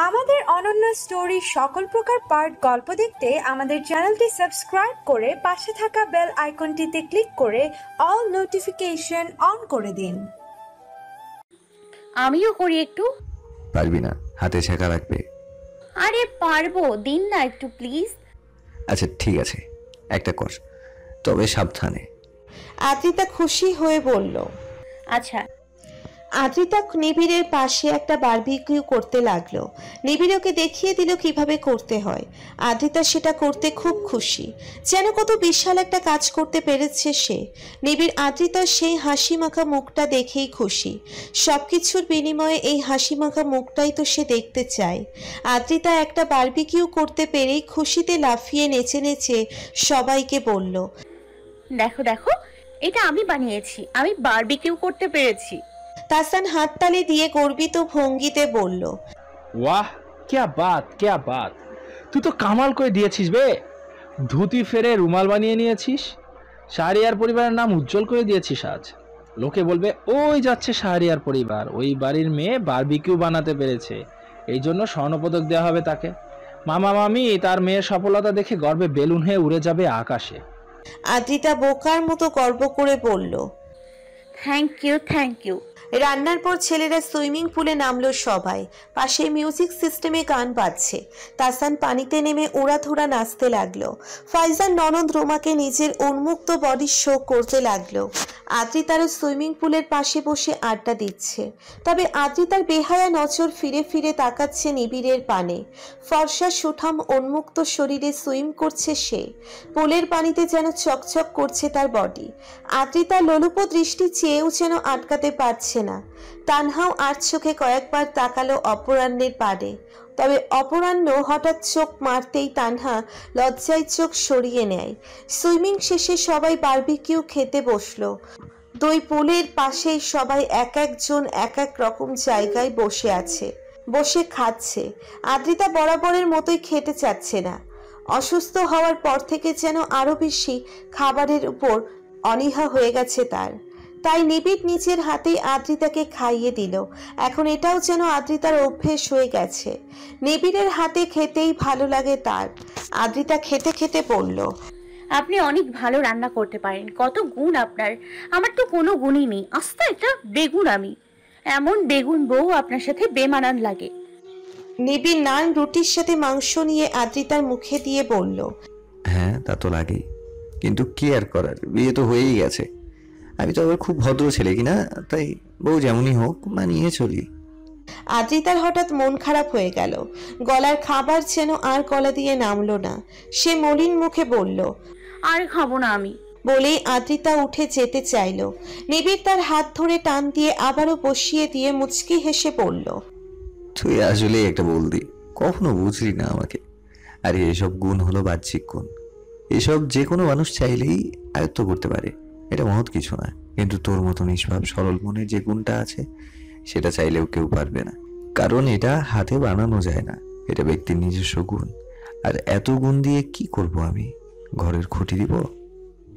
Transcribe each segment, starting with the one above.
আমাদের অনন্য স্টোরি সকল প্রকার পার্ট গল্প দেখতে আমাদের চ্যানেলটি সাবস্ক্রাইব করে পাশে থাকা বেল আইকনটিতে ক্লিক করে অল নোটিফিকেশন অন করে দিন। আমিও করি একটু। পারবি না, হাতে ছেঁকা লাগবে। আরে পারবো, দিন না একটু প্লিজ। আচ্ছা ঠিক আছে, একটা কর, তবে সাবধানে। আদ্রিতা খুশি হয়ে বলল। আচ্ছা। আদ্রিতা নিবিড়ের পাশে একটা বারবিকিউ করতে লাগলো। নিবিড় ওকে দেখিয়ে দিল কিভাবে করতে হয়। আদ্রিতা সেটা করতে খুব খুশি, যেন কত বিশাল একটা কাজ করতে পেরেছে সে। নিবিড় আদ্রিতার সেই হাসি মাখা মুখটা দেখেই খুশি। সবকিছুর বিনিময়ে এই হাসি মাখা মুখটাই তো সে দেখতে চায়। আদ্রিতা একটা বারবিকিউ করতে পেরেই খুশিতে লাফিয়ে নেচে নেচে সবাইকে বলল, দেখো দেখো, এটা আমি বানিয়েছি, আমি বারবিকিউ করতে পেরেছি। তাহসান হাততালি দিয়ে গর্বিত ভঙ্গিতে বলল, वाह क्या बात क्या बात, তুই তো কামাল করে দিয়েছিস বে। ধুতি ফেরে রুমাল বানিয়ে নিয়েছিস, শাহরিয়ার পরিবারের নাম উজ্জ্বল করে দিয়েছিস। আজ লোকে বলবে ওই যাচ্ছে শাহরিয়ার পরিবার, ওই বাড়ির মেয়ে বারবিকিউ বানাতে পেরেছে, এই জন্য স্বর্ণপদক দেওয়া হবে তাকে। মামা মামি তার মেয়ের সফলতা দেখে গর্বে বেলুন হয়ে উড়ে যাবে আকাশে। আদ্রিতা বোকার মতো গর্ব করে বলল, থ্যাংক ইউ থ্যাংক ইউ। রান্নার পর ছেলেরা সুইমিং পুলে নামলো সবাই। পাশে মিউজিক সিস্টেমে গান বাজছে। তাহসান পানিতে নেমে উড়াধুরা নাচতে লাগলো। ফাইজান ননদ রোমাকে নিজের উন্মুক্ত বডি শো করতে লাগলো। আদ্রিতারও সুইমিং পুলের পাশে বসে আড্ডা দিচ্ছে। তবে আদ্রিতার বেহায়া নজর ফিরে ফিরে তাকাচ্ছে নিবিড়ের পানে। ফর্সা সুঠাম উন্মুক্ত শরীরে সুইম করছে সে। পুলের পানিতে যেন চকচক করছে তার বডি। আদ্রিতার লোলুপ দৃষ্টি চেয়েও যেন আটকাতে পারছে না। তানহাও আর চোখে কয়েকবার তাকালো অপরাহ্নের পাড়ে। তবে অপরাহ্ন হঠাৎ চোখ মারতেই তানহা লজ্জায় চোখ সরিয়ে নেয়। সুইমিং শেষে সবাই বারবিকিউ খেতে বসলো। দুই পুলের পাশেই সবাই এক একজন এক এক রকম জায়গায় বসে আছে, বসে খাচ্ছে। আদ্রিতা বরাবরের মতোই খেতে চাচ্ছে না। অসুস্থ হওয়ার পর থেকে যেন আরো বেশি খাবারের উপর অনীহা হয়ে গেছে তার। তাই নিবিড় নিজের হাতেই আদ্রিতাকে খাইয়ে দিল। এখন এটাও যেন আদ্রিতার অভ্যেস হয়ে গেছে। নিবিড়ের হাতে খেতেই ভালো লাগে তার। আদ্রিতা খেতে খেতে বলল, আপনি অনেক ভালো রান্না করতে পারেন, কত গুণ আপনার, আমার তো কোনো গুণই নেই। আস্তে একটা বেগুন আমি, এমন বেগুন বউ আপনার সাথে বেমানান লাগে। নিবিড় নান রুটির সাথে মাংস নিয়ে আদ্রিতার মুখে দিয়ে বলল, হ্যাঁ তা তো লাগেই, কিন্তু কি আর করার, বিয়ে তো হয়েই গেছে। আমি তো আবার খুব ভদ্র ছেলে কিনা, তাই বউ যেমনই হোক মানিয়ে চলি। আদ্রিতার হঠাৎ মন খারাপ হয়ে গেল। গলার খাবার যেন আর গলা দিয়ে নামলো না। সে মলিন মুখে বলল, আর খাবো না আমি। বলেই আদ্রিতা উঠে যেতে চাইল। নিবিড় তার হাত ধরে টান দিয়ে আবারও বসিয়ে দিয়ে মুচকি হেসে বলল, তুই আসলে একটা বলদি, কখনো বুঝলি না আমাকে। আর এসব গুণ হলো বাহ্যিক গুণ, এসব যে কোনো মানুষ চাইলেই আয়ত্ত করতে পারে, এটা মহৎ কিছু না। কিন্তু তোর মতো নিষ্পাপ সরল মনের যে গুণটা আছে সেটা চাইলেও কেউ পারবে না, কারণ এটা হাতে বানানো যায় না, এটা ব্যক্তির নিজস্ব গুণ। আর এত গুণ দিয়ে কি করব আমি? ঘরের খুঁটি দিব?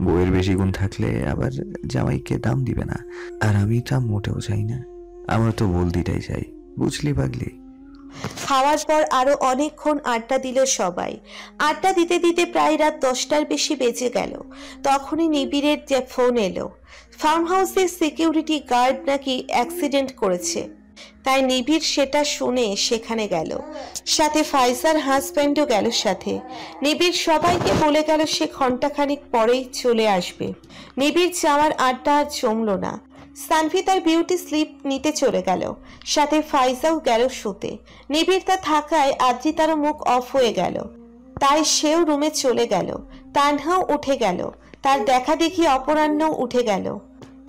বউয়ের বেশি গুণ থাকলে আবার জামাইকে দাম দিবে না, আর আমি তা মোটেও চাই না। আমার তো বলদিটাই চাই, বুঝলি পাগলি? খাওয়ার পর আরো অনেকক্ষণ আড্ডা দিল সবাই। আড্ডা দিতে দিতে প্রায় রাত 10টার বেশি বেজে গেল। তখনই নিবিড়ের যে ফোন এলো। ফার্ম হাউসের সিকিউরিটি গার্ড নাকি অ্যাক্সিডেন্ট করেছে, তাই নিবিড় সেটা শুনে সেখানে গেল। সাথে ফাইজার হাজব্যান্ডও গেল সাথে। নিবিড় সবাইকে বলে গেল সে ঘন্টাখানিক পরেই চলে আসবে। নিবিড় যাওয়ার আড্ডা আর জমল না। সানভি তার বিউটি স্লিপ নিতে চলে গেল, সাথে ফাইজাও গেল শুতে। নিবিড় তা থাকায় আদ্রিতারও মুখ অফ হয়ে গেল, তাই সেও রুমে চলে গেল। তানহাও উঠে গেল, তার দেখা দেখি অপরাহ্নও উঠে গেল।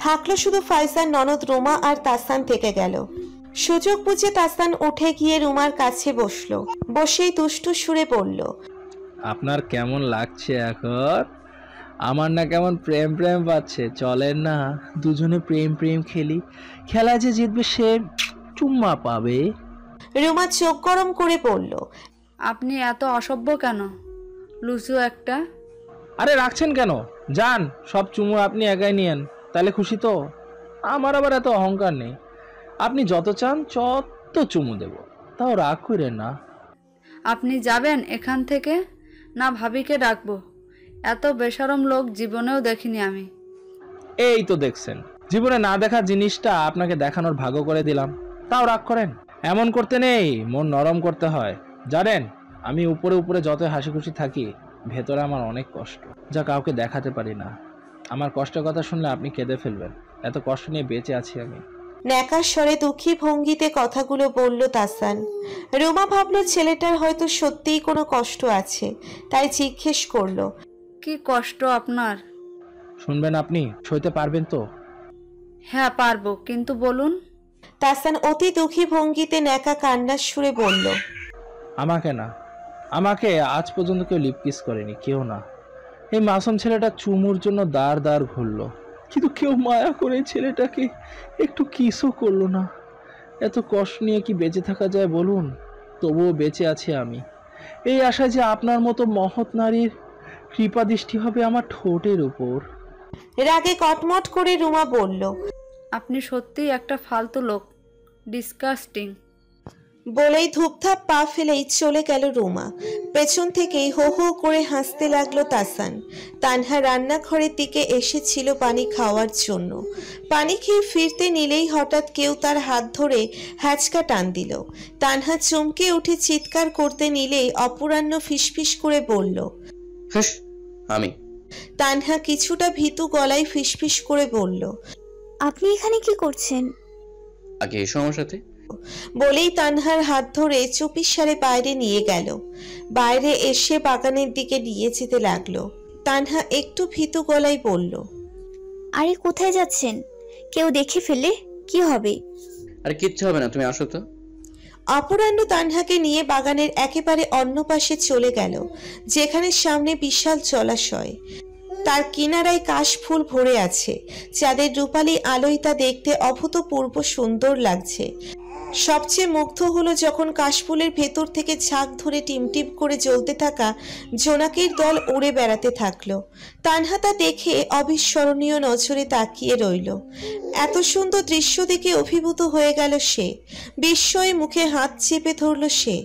থাকলো শুধু ফাইজার ননদ রোমা আর তাহসান থেকে গেল। সুযোগ বুঝে তাহসান উঠে গিয়ে রুমার কাছে বসলো। বসেই দুষ্টু সুরে বলল, আপনার কেমন লাগছে এখন? আমার না কেমন প্রেম প্রেম পাচ্ছে, চলেন না দুজনে প্রেম প্রেম খেলি, খেলা যে জিতবে সে চুম্মা পাবে। রুমা চোখ গরম করে বলল, আপনি এত অসভ্য কেন, লুচু একটা। আরে রাখছেন কেন, যান, সব চুমু আপনি একাই নিয়েন, তাহলে খুশি তো? আমার আবার এত অহংকার নেই। আপনি যত চান তত চুমু দেব, তাও রাগ করেন না। আপনি যাবেন এখান থেকে, না ভাবিকে ডাকবো? এত বেশরম লোক জীবনেও দেখিনি আমি। এই তো দেখছেন, জীবনে না দেখা জিনিসটা আপনাকে দেখানোর ভাগ্য করে দিলাম, তাও রাগ করেন। এমন করতে নেই, মন নরম করতে হয়। জানেন, আমি উপরে উপরে যত হাসি খুশি থাকি, ভেতরে আমার অনেক কষ্ট, যা কাউকে দেখাতে পারি না। আমার কষ্টের কথা শুনলে আপনি কেঁদে ফেলবেন, এত কষ্ট নিয়ে বেঁচে আছি আমি। ন্যাকার স্বরে দুঃখী ভঙ্গিতে কথাগুলো বলল তাসান। রুমা ভাবল ছেলেটার হয়তো সত্যিই কোনো কষ্ট আছে, তাই জিজ্ঞেস করলো, কি কষ্ট আপনার? শুনবেন আপনি? সইতে পারবেন তো? হ্যাঁ পারবো, কিন্তু বলুন। তাসান অতি দুঃখী ভঙ্গিতে ন্যাকা কান্নার সুরে বলল, আমাকে না, আমাকে আজ পর্যন্ত কেউ লিপ কিস করেনি, কেউ না। এই মাসুম ছেলেটা চুমুর জন্য দাঁড় দাঁড় ঘুরলো, কিন্তু কেউ মায়া করে ছেলেটাকে একটু কিসও করলো না। এত কষ্ট নিয়ে কি বেঁচে থাকা যায় বলুন? তবুও বেঁচে আছি আমি, এই আশায় যে আপনার মতো মহৎ নারীর কৃপা দৃষ্টি হবে আমার ঠোঁটের উপর। রাগে কটমট করে রুমা বলল, আপনি সত্যিই একটা ফালতু লোক, ডিসকাস্টিং। বলেই ধূপধাপ পা ফেলেই চলে গেল রুমা। পেছন থেকেই হো হো করে হাসতে লাগলো তাসান। তানহা রান্নাঘরের দিকে এসেছিল পানি খাওয়ার জন্য। পানি খেয়ে ফিরতে নিলেই হঠাৎ কেউ তার হাত ধরে হ্যাচকা টান দিল। তানহা চমকে উঠে চিৎকার করতে নিলেই অপরাহ্ন ফিসফিস করে বলল, হ্যাঁ আমি। তানহা কিছুটা ভীতু গলায় ফিসফিস করে বলল, আপনি এখানে কি করছেন? আগে এসো আমার সাথে। বলেই তানহার হাত ধরে চুপিসারে বাইরে নিয়ে গেল। বাইরে এসে বাগানের দিকে নিয়ে যেতে লাগলো। তানহা একটু ভীতু গলায় বলল, আরে কোথায় যাচ্ছেন? কেউ দেখে ফেলে কি হবে? আরে কিচ্ছু হবে না, তুমি আসো তো। অপরাহ্ন তানহাকে নিয়ে বাগানের একেবারে অন্য পাশে চলে গেল, যেখানে সামনে বিশাল জলাশয়। তার কিনারায় কাশফুল ভরে আছে, চাঁদের রূপালী আলোয় তা দেখতে অভূতপূর্ব সুন্দর লাগছে। সবচেয়ে মুগ্ধ হলো যখন কাশফুলের ভেতর থেকে ঝাঁক ধরে টিমটিম করে জ্বলতে থাকা জোনাকির দল উড়ে বেড়াতে থাকলো। তানহা তা দেখে অবিস্মরণীয় নজরে তাকিয়ে রইল। এত সুন্দর দৃশ্য দেখে অভিভূত হয়ে গেল সে। বিস্ময়ে মুখে হাত চেপে ধরল সে।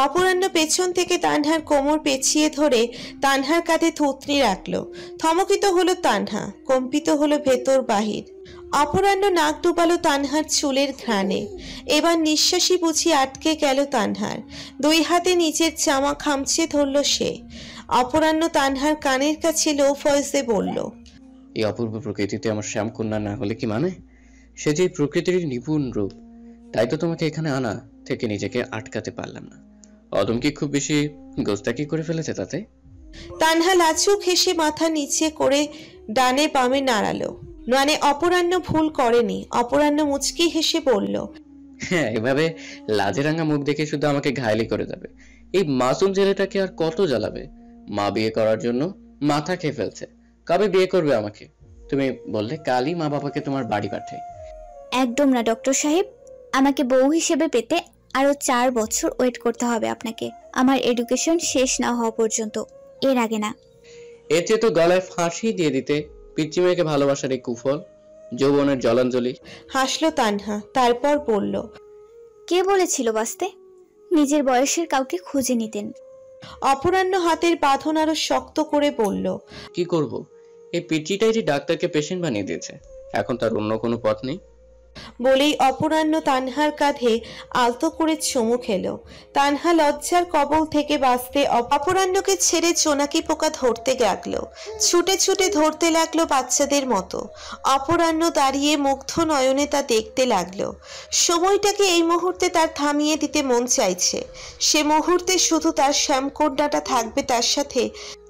অপরাহ্ন পেছন থেকে তানহার কোমর পেঁচিয়ে ধরে তানহার কাঁধে থুতনি রাখলো। থমকিত হলো তানহা, কম্পিত হলো ভেতর বাহির। অপরাহ্ন নাক ডুবালো তানহার চুলের ঘ্রাণে। এবার নিঃশ্বাসই বুঝি আটকে গেল তানহার। দুই হাতে নিচের জামা খামচে ধরল সে। অপরাহ্ন তানহার কানের কাছে লো ভয়েসে বলল, এই অপূর্ব প্রকৃতিতে আমার শ্যামকন্যা না হলে কি মানে? সে যে প্রকৃতির নিপুণ রূপ, তাই তো তোমাকে এখানে আনা থেকে নিজেকে আটকাতে পারলাম না। অদম কি খুব বেশি গোস্তাকি করে ফেলেছে তাতে? তানহা লাজুক হেসে মাথা নিচে করে ডানে বামে নাড়ালো। মানে অপরাহ্ন ভুল করেনি। অপরাহ্ন মুচকি হেসে বলল, হ্যাঁ, এভাবে লাজে রাঙা মুখ দেখে শুধু আমাকে ঘায়লি করে যাবে। এই মাসুম ছেলেটাকে আর কত জ্বালাবে? মা বিয়ে করার জন্য মাথা খেয়ে ফেলছে। কবে বিয়ে করবে আমাকে? তুমি বললে কালই মা বাবাকে তোমার বাড়ি পাঠাই। একদম না ডক্টর সাহেব, আমাকে বউ হিসেবে পেতে আরো 4 বছর ওয়েট করতে হবে আপনাকে, আমার এডুকেশন শেষ না হওয়া পর্যন্ত, এর আগে না। এর চেয়ে তো গলায় ফাঁসি দিয়ে দিতে, পিচ্চি মেয়েকে ভালোবাসার এই কুফল, যৌবনের জলাঞ্জলি। হাসলো তানহা, তারপর বলল, কে বলেছিল বাঁচতে? নিজের বয়সের কাউকে খুঁজে নিতেন। অপরাহ্ন হাতের বাঁধন আরো শক্ত করে বলল, কি করব? এই পিচ্চিটাই যে ডাক্তারকে পেশেন্ট বানিয়ে দিয়েছে, এখন তার অন্য কোনো পথ নেই। বলেই অপরাহ্ন তানহার কাঁধে আলতো করে চুমু খেলো। তানহা লজ্জার কবল থেকে বাঁচতে অপরাহ্নকে ছেড়ে জোনাকি পোকা ধরতে লাগলো। ছুটে ছুটে ধরতে লাগলো বাচ্চাদের মতো। অপরাহ্ন দাঁড়িয়ে মুগ্ধ নয়নে তা দেখতে লাগলো। সময়টাকে এই মুহূর্তে তার থামিয়ে দিতে মন চাইছে। সে মুহূর্তে শুধু তার শ্যামকন্যাটা থাকবে তার সাথে,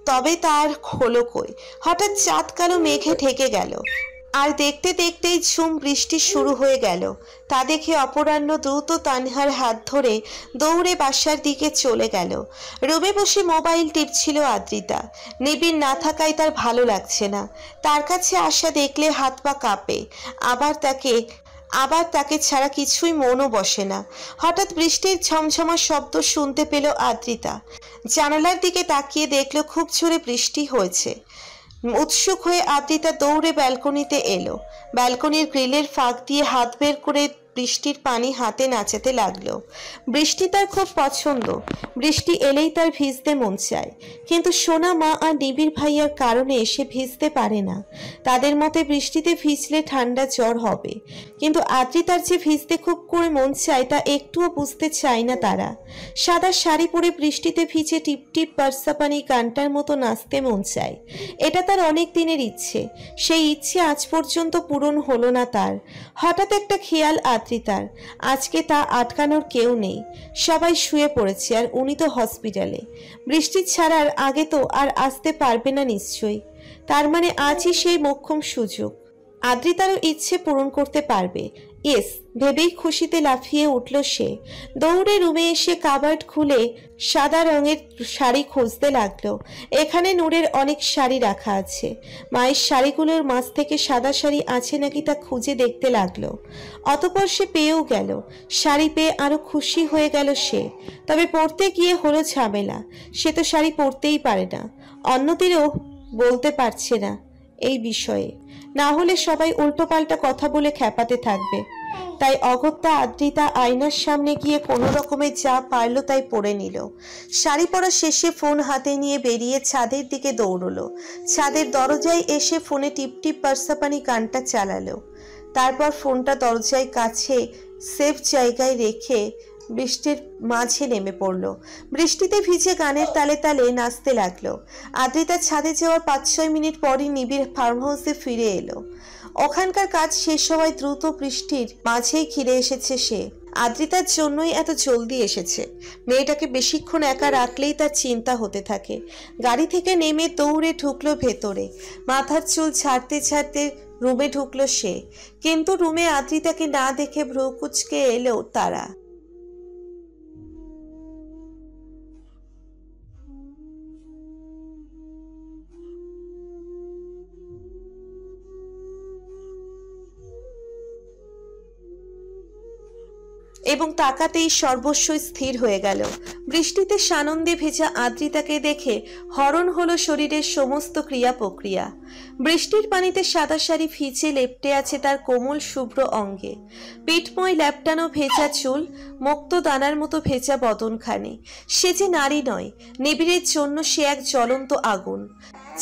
তবে তার হলো কই। হঠাৎ চাঁদ কালো মেঘে ঢেকে গেল, আর দেখতে দেখতেই ঝুম বৃষ্টি শুরু হয়ে গেল। তা দেখে অপরাহ্ন দ্রুত তানহার হাত ধরে দৌড়ে বাসার দিকে চলে গেল। রুমে বসে মোবাইল টিপছিল আদ্রিতা। নিবিড় না থাকায় তার ভালো লাগছে না। তার কাছে আসা দেখলে হাত পা কাঁপে। আবার তাকে ছাড়া কিছুই মনও বসে না। হঠাৎ বৃষ্টির ঝমঝমা শব্দ শুনতে পেল আদ্রিতা। জানালার দিকে তাকিয়ে দেখলো খুব জোরে বৃষ্টি হয়েছে। উৎসুক হয়ে আদ্রিতা দৌড়ে ব্যালকনিতে এলো। ব্যালকনির গ্রিলের ফাঁক দিয়ে হাত বের করে বৃষ্টির পানি হাতে নাচাতে লাগলো। বৃষ্টি তার খুব পছন্দ, বৃষ্টি এলেই তার ভিজতে মন চায়, কিন্তু সোনা মা আর নিবিড় ভাইয়ার কারণে সে ভিজতে পারে না। তাদের মতে বৃষ্টিতে ভিজলে ঠান্ডা জ্বর হবে, কিন্তু আদ্রিতার যে ভিজতে খুব করে মন চায় তা একটুও বুঝতে চায় না তারা। সাদা শাড়ি পরে বৃষ্টিতে ভিজে টিপ টিপ বর্ষা পানি গানটার মতো নাচতে মন চায়। এটা তার অনেক দিনের ইচ্ছে, সেই ইচ্ছে আজ পর্যন্ত পূরণ হলো না তার। হঠাৎ একটা খেয়াল আদ্রিতার, আজকে তা আটকানোর কেউ নেই, সবাই শুয়ে পড়েছে আর উনি তো হসপিটালে। বৃষ্টি ছাড়ার আগে তো আর আসতে পারবে না নিশ্চয়ই, তার মানে আজই সেই মোক্ষম সুযোগ, আদ্রিতারও ইচ্ছে পূরণ করতে পারবে। ইয়েস ভেবেই খুশিতে লাফিয়ে উঠল সে। দৌড়ে রুমে এসে কাবার্ড খুলে সাদা রঙের শাড়ি খুঁজতে লাগলো। এখানে নূরের অনেক শাড়ি রাখা আছে, মায়ের শাড়িগুলোর মাঝ থেকে সাদা শাড়ি আছে নাকি তা খুঁজে দেখতে লাগলো। অতঃপর সে পেয়েও গেল। শাড়ি পেয়ে আরো খুশি হয়ে গেল সে। তবে পরতে গিয়ে হলো ঝামেলা, সে তো শাড়ি পরতেই পারে না, অন্যদেরও বলতে পারছে না এই বিষয়ে, না হলে সবাই উল্টোপাল্টা কথা বলে খেপাতে থাকবে। তাই অগত্যা আদ্রিতা আয়নার সামনে গিয়ে কোনো রকমে যা পারলো তাই পরে নিল। শাড়ি পরা শেষে ফোন হাতে নিয়ে বেরিয়ে ছাদের দিকে দৌড়লো। ছাদের দরজায় এসে ফোনে টিপ টিপ বর্ষা পানি গানটা চালালো। তারপর ফোনটা দরজায় কাছে সেফ জায়গায় রেখে বৃষ্টির মাঝে নেমে পড়লো। বৃষ্টিতে ভিজে গানের তালে তালে নাচতে লাগলো। আদ্রিতা ছাদে যাওয়ার 5-6 মিনিট পরই নিবিড় ফার্ম হাউসে ফিরে এলো। ওখানকার কাজ শেষ হওয়ায় দ্রুত বৃষ্টির মাঝেই ঘিরে এসেছে সে। আদ্রিতার জন্যই এত জলদি এসেছে। মেয়েটাকে বেশিক্ষণ একা রাখলেই তার চিন্তা হতে থাকে। গাড়ি থেকে নেমে দৌড়ে ঢুকলো ভেতরে। মাথার চুল ছাড়তে ছাড়তে রুমে ঢুকলো সে, কিন্তু রুমে আদ্রিতাকে না দেখে ভ্রু কুঁচকে এলো তারা। এবং তাকাতেই সর্বস্ব স্থির হয়ে গেল। বৃষ্টিতে সানন্দে ভেজা আদ্রিতাকে দেখে হরণ হলো শরীরের সমস্ত ক্রিয়া প্রক্রিয়া। বৃষ্টির পানিতে সাদা শাড়ি ভিজে লেপ্টে আছে তার কোমল শুভ্র অঙ্গে। পিঠময় ল্যাপটানো ভেজা চুল, মুক্ত দানার মতো ভেজা বদনখানে। সে যে নারী নয়, নিবিড়ের জন্য সে এক জ্বলন্ত আগুন,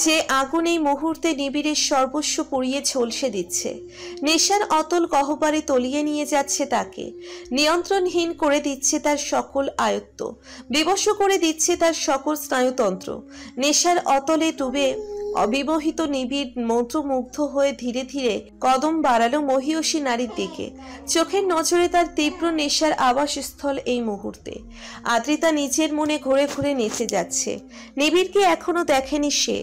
যে আগুন এই মুহূর্তে নিবিড়ের সর্বস্ব পুড়িয়ে ঝলসে দিচ্ছে। নেশার অতল গহ্বরে তলিয়ে নিয়ে যাচ্ছে তাকে, নিয়ন্ত্রণহীন করে দিচ্ছে তার সকল আয়ত্ত, বিবশ করে দিচ্ছে তার সকল স্নায়ুতন্ত্র। নেশার অতলে ডুবে অবিমোহিত নিবিড় মন্ত্রমুগ্ধ হয়ে ধীরে ধীরে কদম বাড়ালো মহিয়সী নারীর দিকে। চোখের নজরে তার তীব্র নেশার আবাসস্থল এই মুহূর্তে। আদ্রিতা নিজের মনে ঘুরে ঘুরে নেচে যাচ্ছে। নিবিড়কে এখনো দেখেনি সে,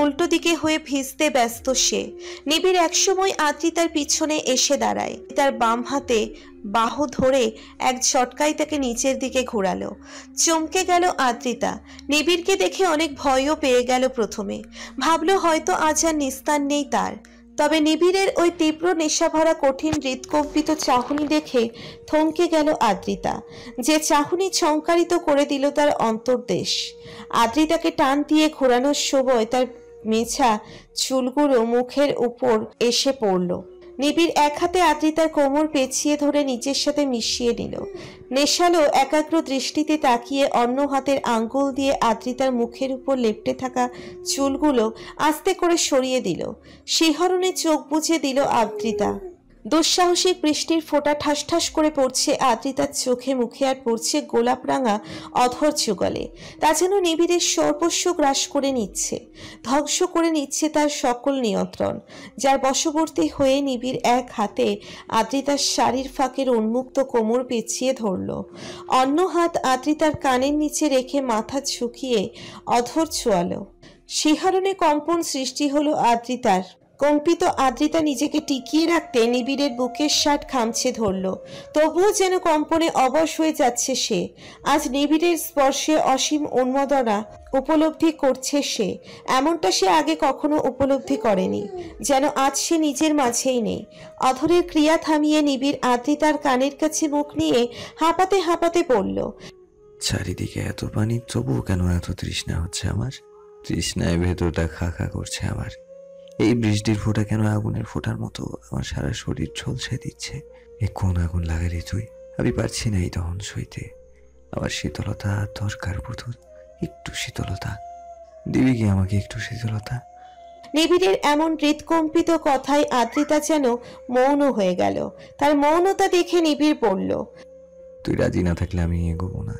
উল্টো দিকে হয়ে ভিজতে ব্যস্ত সে। নিবিড় একসময় আদ্রিতার পিছনে এসে দাঁড়ায়, তার বাম হাতে বাহু ধরে এক ঝটকায় তাকে নিচের দিকে ঘোরালো। চমকে গেল আদ্রিতা। নিবিড়কে দেখে অনেক ভয়ও পেয়ে গেল প্রথমে, ভাবলো হয়তো আজ আর নিস্তার নেই তার। তবে নিবিড়ের ওই তীব্র নেশাভরা কঠিন হৃদকম্পিত চাহনি দেখে থমকে গেল আদ্রিতা, যে চাহনি সংকারিত করে দিল তার অন্তর্দেশ। আদ্রিতাকে টান দিয়ে ঘোরানোর সময় তার মেছা চুলগুলো মুখের উপর এসে পড়ল। নিবিড় এক হাতে আদ্রিতার কোমর পেঁচিয়ে ধরে নিচের সাথে মিশিয়ে নিল। নেশালো একাগ্র দৃষ্টিতে তাকিয়ে অন্য হাতের আঙ্গুল দিয়ে আদ্রিতার মুখের উপর লেপ্টে থাকা চুলগুলো আস্তে করে সরিয়ে দিল। শিহরণে চোখ বুজে দিল আদ্রিতা। দুঃসাহসিক বৃষ্টির ফোঁটা ঠাস ঠাস করে পড়ছে আদ্রিতার চোখে মুখে, আর পড়ছে গোলাপ রাঙা অধর যুগলে। তা যেন নিবিড়ের সর্বস্ব গ্রাস করে নিচ্ছে, ধ্বংস করে নিচ্ছে তার সকল নিয়ন্ত্রণ, যার বশবর্তী হয়ে নিবিড় এক হাতে আদ্রিতার শাড়ির ফাঁকের উন্মুক্ত কোমর পেঁচিয়ে ধরল, অন্য হাত আদ্রিতার কানের নিচে রেখে মাথা ঝুঁকিয়ে অধর ছোঁয়ালো। শিহরণে কম্পন সৃষ্টি হলো আদ্রিতার। কম্পিত আদ্রিতা নিজেকে টিকিয়ে রাখতে নিবিড়ের বুকের শার্ট খামছে ধরল, তবুও যেন কম্পনে অবশ হয়ে যাচ্ছে সে। আজ নিবিড়ের স্পর্শে অসীম উন্মাদনা উপলব্ধি করছে সে, এমনটা সে আগে কখনো উপলব্ধি করেনি। যেন আজ সে নিজের মাঝেই নেই। অধরের ক্রিয়া থামিয়ে নিবিড় আদ্রিতার কানের কাছে মুখ নিয়ে হাঁপাতে হাঁপাতে পড়ল, চারিদিকে এত পানি, তবুও কেন এত তৃষ্ণা হচ্ছে আমার? তৃষ্ণায় ভেতরটা খা খা করছে আমার। এই বৃষ্টির ফোঁটা কেন আগুনের ফোঁটার মতো আমার সারা শরীর ঝলসে দিচ্ছে? এ কোন আগুন লাগালি তুই? আমি পারছি না এই দহন সইতে। আমার শীতলতা দরকার পুতুল, একটু শীতলতা দিবি কি আমাকে? একটু শীতলতা। নিবিড়ের এমন হৃৎকম্পিত কথায় আদ্রিতা যেন মৌন হয়ে গেল। তার মৌনতা দেখে নিবিড় বলল, তুই রাজি না থাকলে আমি এগোবো না।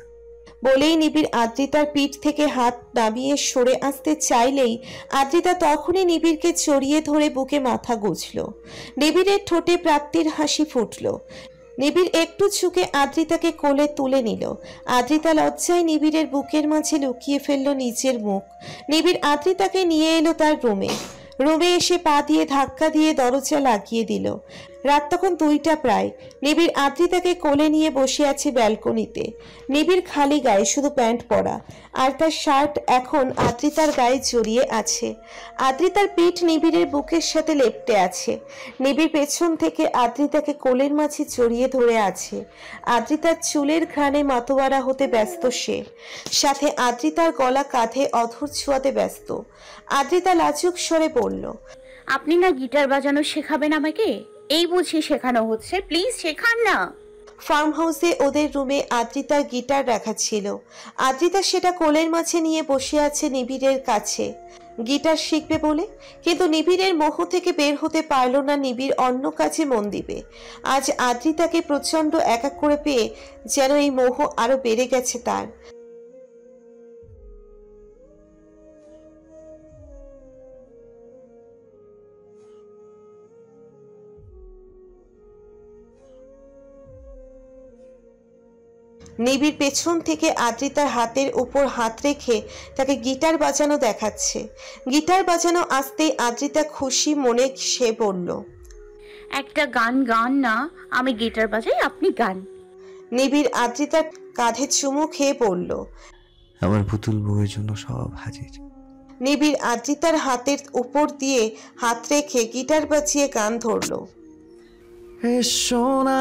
বলেই নিবিড় আদ্রিতার পিঠ থেকে হাত নামিয়ে সরে আসতে চাইলেই আদ্রিতা তখনই নিবিড়কে জড়িয়ে ধরে বুকে মাথা গুজল। নিবিড়ের ঠোঁটে প্রাপ্তির হাসি ফুটল। নিবিড় একটু ঝুঁকে আদ্রিতাকে কোলে তুলে নিল। আদ্রিতা লজ্জায় নিবিড়ের বুকের মাঝে লুকিয়ে ফেলল নিজের মুখ। নিবিড় আদ্রিতাকে নিয়ে এলো তার রুমে এসে পা দিয়ে ধাক্কা দিয়ে দরজা লাগিয়ে দিল। রাত তখন 2টা প্রায়। নিবিড় আদ্রিতাকে কোলে নিয়ে বসে আছে ব্যালকনিতে। নিবিড় খালি গায়ে, শুধু প্যান্ট পরা, আর তার শার্ট এখন আদ্রিতার গায়ে জড়িয়ে আছে। আদ্রিতার পিঠ নিবিড়ের বুকের সাথে লেপ্টে আছে। নিবিড় পেছন থেকে আদ্রিতাকে কোলের মাঝে জড়িয়ে ধরে আছে। আদ্রিতার চুলের ঘ্রাণে মাতোয়ারা হতে ব্যস্ত সে, সাথে আদ্রিতার গলা কাঁধে অধর ছোঁয়াতে ব্যস্ত। আদ্রিতা লাজুক স্বরে বলল, আপনি না গিটার বাজানো শেখাবেন আমাকে? এই বুঝি শেখানো হচ্ছে, প্লিজ শেখান না। ফার্ম হাউসে ওদের রুমে আদ্রিতার গিটার রাখা ছিল। আদ্রিতা সেটা কোলের মাঝে নিয়ে বসে আছে নিবিড়ের কাছে গিটার শিখবে বলে। কিন্তু নিবিড়ের মোহ থেকে বের হতে পারল না। নিবিড় অন্য কাজে মন দিবে। আজ আদ্রিতাকে প্রচন্ড একা করে পেয়ে যেন এই মোহ আরো বেড়ে গেছে তার। নিবিড় পেছন থেকে আদ্রিতার হাতের উপর হাত রেখে তাকে গিটার বাজানো দেখাচ্ছে। গিটার বাজানো আসতেই আদ্রিতা খুশি মনে সে বলল, একটা গান গান না, আমি গিটার বাজাই, আপনি গান। নিবিড় আদ্রিতার কাঁধে চুমু খেয়ে বলল, আমার পুতুল বউয়ের জন্য সব হাজির। নিবিড় আদ্রিতার হাতের উপর দিয়ে হাত রেখে গিটার বাজিয়ে গান ধরল। হে সোনা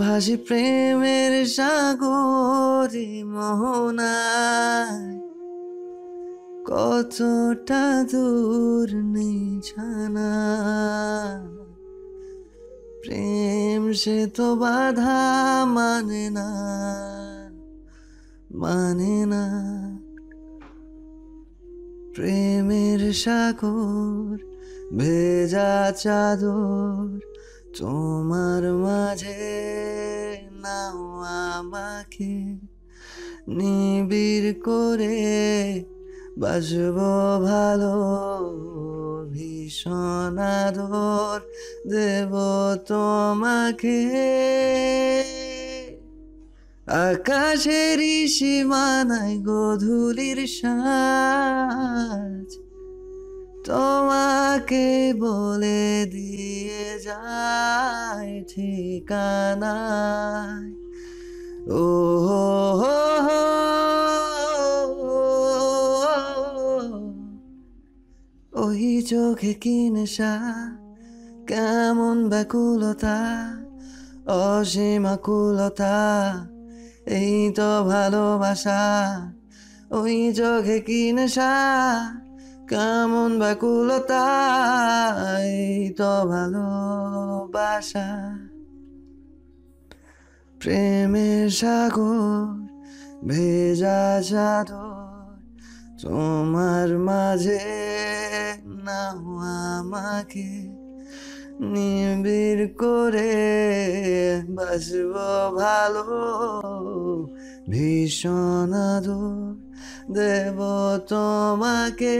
ভাসি প্রেমের সাগরে মোহনায়, কতটা দূর নেই জানা। প্রেম সে তো বাধা মানে না, মানে না। প্রেমের সাগর ভেজা চাদর তোমার মাঝে নাও আমাকে, নিবিড় করে বাসব ভালো, ভীষণ আদর দেব তোমাকে। আকাশের সীমানায় গধূলির সাজ তোমাকে বলে দিয়ে যায় ঠিকানায়। ও ওই চোখে কি নেশা, কেমন ব্যাকুলতা, অসীম আকুলতা, এই তো ভালোবাসা। ওই চোখে কি নেশা, কেমন ব্যাকুলতা, এই তো ভালোবাসা। প্রেমের সাগর ভেজা চাদর তোমার মাঝে নাও আমাকে, নিবিড় করে বাসব ভালো, ভীষণ আদর দেব তোমাকে।